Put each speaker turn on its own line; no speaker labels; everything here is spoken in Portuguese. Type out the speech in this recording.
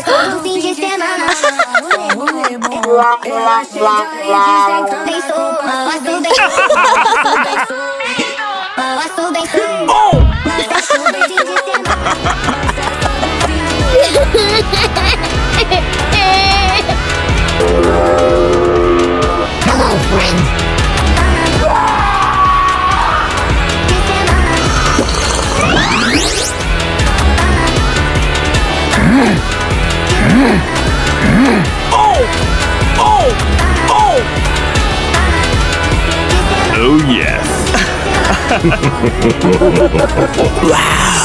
todo fim de semana. Relaxa, dizem que bem sou. Posso bem Posso bem Lança todo fim de semana.
Hello, friend.
Oh yes.
Wow.